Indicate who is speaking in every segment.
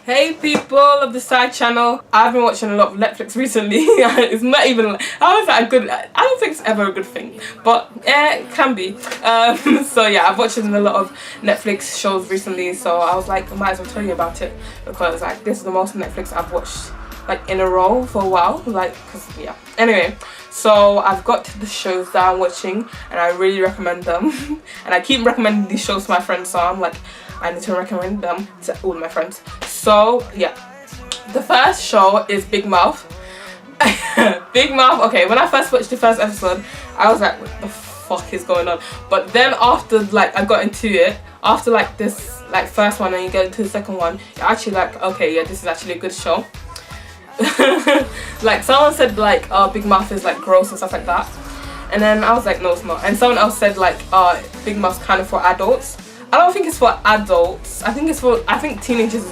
Speaker 1: Hey people of the side channel, I've been watching a lot of Netflix recently. It's not even, how is that a good, I don't think it's ever a good thing, but it can be. So yeah, I've watched a lot of Netflix shows recently, so I was like, I might as well tell you about it, because like this is the most Netflix I've watched like in a row for a while, like, cause yeah. Anyway, so I've got the shows that I'm watching and I really recommend them. And I keep recommending these shows to my friends, so I'm like, I need to recommend them to all my friends. So yeah, the first show is Big Mouth. Big Mouth. Okay, when I first watched the first episode, I was like, what the fuck is going on? But then after like I got into it, after like this like first one and you get into the second one, you're actually like, okay, yeah, this is actually a good show. Like someone said like, oh, Big Mouth is like gross and stuff like that, and then I was like, no, it's not. And someone else said like, Big Mouth's kind of for adults. I don't think it's for adults. I think teenagers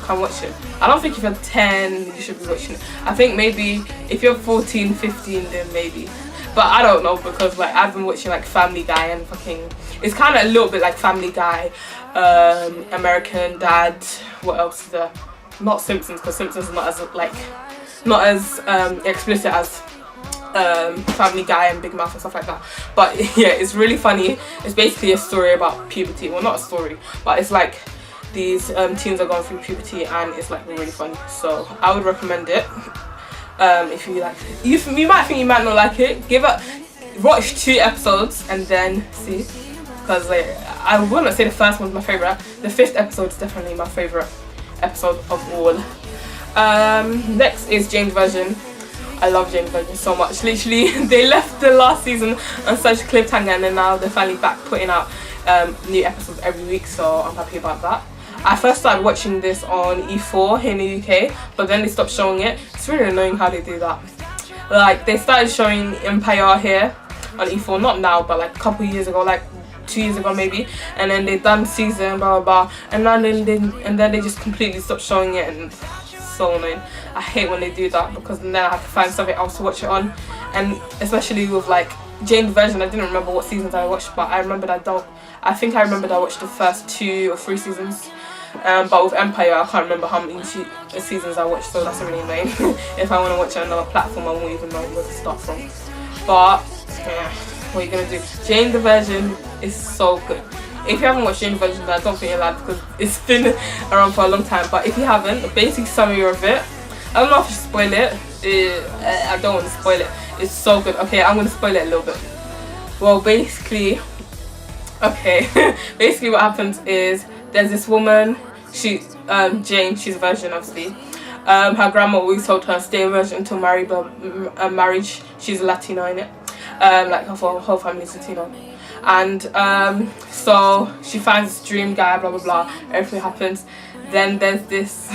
Speaker 1: can watch it. I don't think if you're 10 you should be watching it. I think maybe if you're 14, 15 then maybe. But I don't know, because like I've been watching like Family Guy and fucking, it's kind of a little bit like Family Guy, American Dad, what else is there? Not Simpsons, because Simpsons is not as explicit as Family Guy and Big Mouth and stuff like that. But yeah, it's really funny. It's basically a story about puberty. Well, not a story, but it's like these teens are going through puberty, and it's like really funny. So I would recommend it. If you like, you might think you might not like it. Watch 2 episodes and then see, because like I wouldn't say the first one's my favorite. The 5th episode is definitely my favorite episode of all. Next is Jane's Version. I love Jane's Version so much. Literally, they left the last season on such a cliffhanger, and then now they're finally back putting out new episodes every week, so I'm happy about that. I first started watching this on E4 here in the UK, but then they stopped showing it. It's really annoying how they do that. Like, they started showing Empire here on E4, not now, but like a couple years ago, like 2 years ago maybe, and then they done season blah blah blah, and then they just completely stopped showing it, and so annoying. I hate when they do that, because then I have to find something else to watch it on. And especially with like Jane's Version, I didn't remember what seasons I watched, but I remembered I watched the first 2 or 3 seasons. But with Empire, I can't remember how many seasons I watched, so that's really annoying. If I want to watch it on another platform, I won't even know where to start from. But yeah, what are you gonna do? Jane's Version is so good. If you haven't watched Jane's Version, I don't think you're allowed, because it's been around for a long time. But if you haven't, the basic summary of it, I don't know if I should spoil it. I don't want to spoil it. It's so good. Okay, I'm going to spoil it a little bit. Well, basically, basically what happens is there's this woman, Jane, she's a virgin obviously. Her grandma always told her stay a virgin until marriage. She's a Latina in it. Like her whole family's Latino. And so she finds this dream guy, blah blah blah, everything happens. Then there's this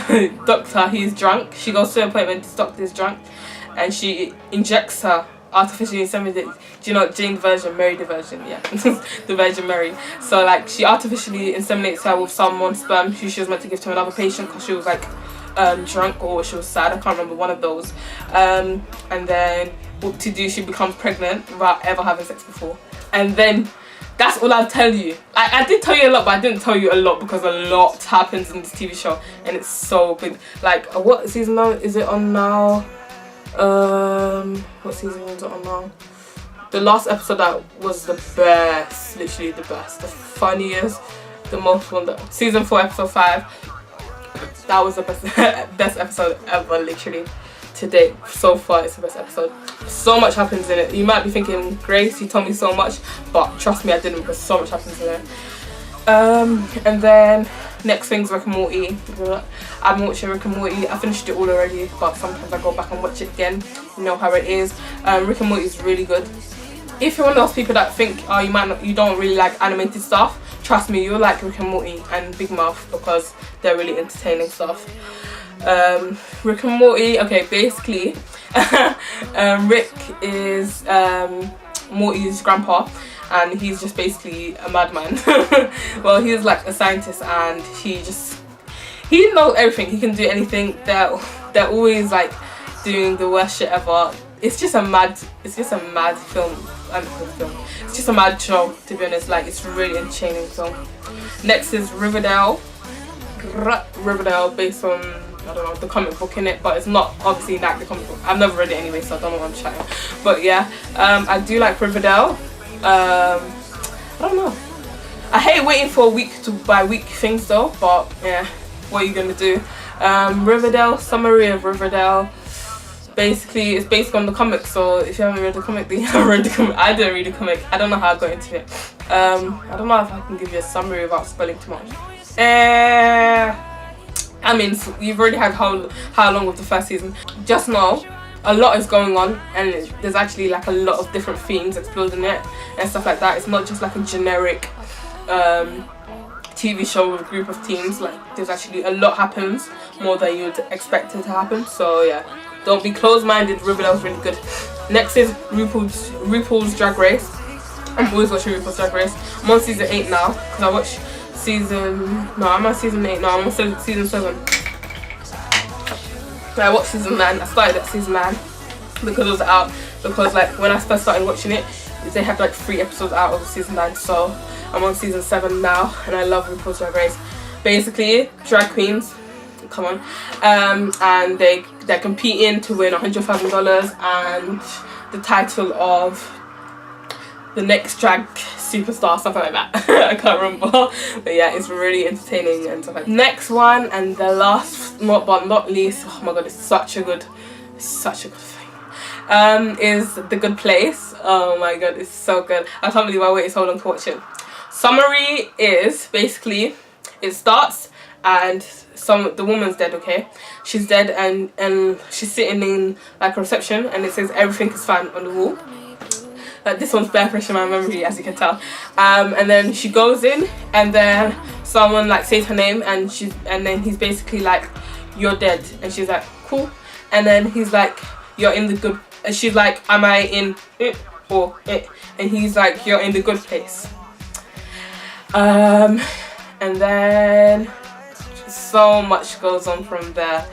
Speaker 1: doctor, he's drunk. She goes to an appointment, this doctor is drunk, and she injects her artificially inseminated. Do you know Jane's Version, Mary the Virgin? Yeah, the Virgin Mary. So like she artificially inseminates her with someone's sperm who she was meant to give to another patient, because she was like drunk or she was sad, I can't remember, one of those. And then what to do, she becomes pregnant without ever having sex before. And then that's all I'll tell you. I did tell you a lot, but I didn't tell you a lot, because a lot happens in this TV show and it's so good. Like, what season is it on now? What season is it on now? The last episode that was the best, literally the best, the funniest, the most wonderful. Season 4, episode 5. That was the best episode ever, literally. To date, so far, it's the best episode. So much happens in it. You might be thinking, Grace, you told me so much, but trust me, I didn't, because so much happens in it. And then next thing's Rick and Morty. I've been watching Rick and Morty. I finished it all already, but sometimes I go back and watch it again. You know how it is. Rick and Morty is really good. If you're one of those people that think, oh, you don't really like animated stuff, trust me, you'll like Rick and Morty and Big Mouth, because they're really entertaining stuff. Rick and Morty, okay, basically Rick is Morty's grandpa, and he's just basically a madman. Well, he's like a scientist, and he knows everything, he can do anything. They're always like doing the worst shit ever. It's just a mad film. It's just a mad show, to be honest. Like, it's really entertaining. So next is Riverdale. Riverdale based on, I don't know, the comic book in it, but it's not obviously like the comic book. I've never read it anyway, so I don't know what I'm chatting. But yeah, I do like Riverdale. I don't know. I hate waiting for week to by week things though, but yeah, what are you gonna do? Riverdale, summary of Riverdale. Basically, it's based on the comic, so if you haven't read the comic, then you haven't read the comic. I didn't read the comic. I don't know how I got into it. I don't know if I can give you a summary without spelling too much. I mean, you've already had how long with the first season. Just know a lot is going on, and there's actually like a lot of different themes explored in it and stuff like that. It's not just like a generic TV show with a group of teens. Like, there's actually a lot happens, more than you'd expect it to happen. So yeah, don't be closed-minded. Riverdale's really good. Next is RuPaul's Drag Race. I'm always watching RuPaul's Drag Race. I'm on season 8 now because I watched I'm on season 8 now. I'm on season 7. I watched season 9. I started at season 9 because it was out. Because like when I first started watching it, they had like 3 episodes out of season 9. So I'm on season 7 now, and I love RuPaul's Drag Race. Basically, drag queens, come on, and they're competing to win $100,000 and the title of the next drag superstar, something like that. I can't remember, but yeah, it's really entertaining and stuff like that. Next one, and the last but not least, oh my god, it's such a good thing, is The Good Place. Oh my god, it's so good. I can't believe I waited so long to watch it. Summary is basically, it starts and the woman's dead, okay? She's dead, and she's sitting in like a reception, and it says everything is fine on the wall. Like, this one's bare fresh in my memory, as you can tell. And then she goes in, and then someone like says her name, and then he's basically like, you're dead, and she's like, cool. And then he's like, you're in the good, and she's like, am I in it or it? And he's like, you're in the good place. And then so much goes on from there.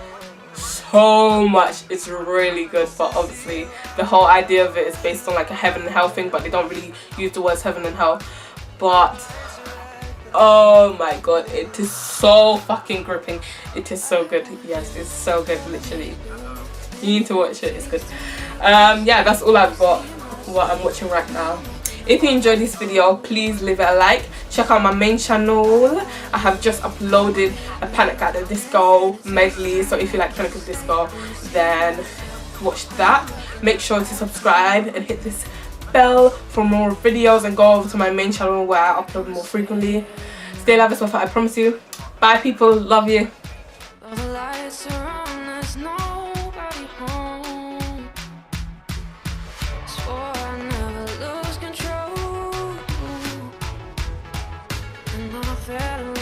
Speaker 1: So much. It's really good, but obviously the whole idea of it is based on like a heaven and hell thing, but they don't really use the words heaven and hell. But oh my god, it is so fucking gripping. It is so good. Yes, it's so good, literally. You need to watch it, it's good. Yeah, that's all I've got, what I'm watching right now. If you enjoyed this video, please leave it a like. Check out my main channel. I have just uploaded a Panic at the Disco medley, so if you like Panic at the Disco, then watch that. Make sure to subscribe and hit this bell for more videos, and go over to my main channel where I upload more frequently. Stay alive, as well, I promise you. Bye people, love you. Fell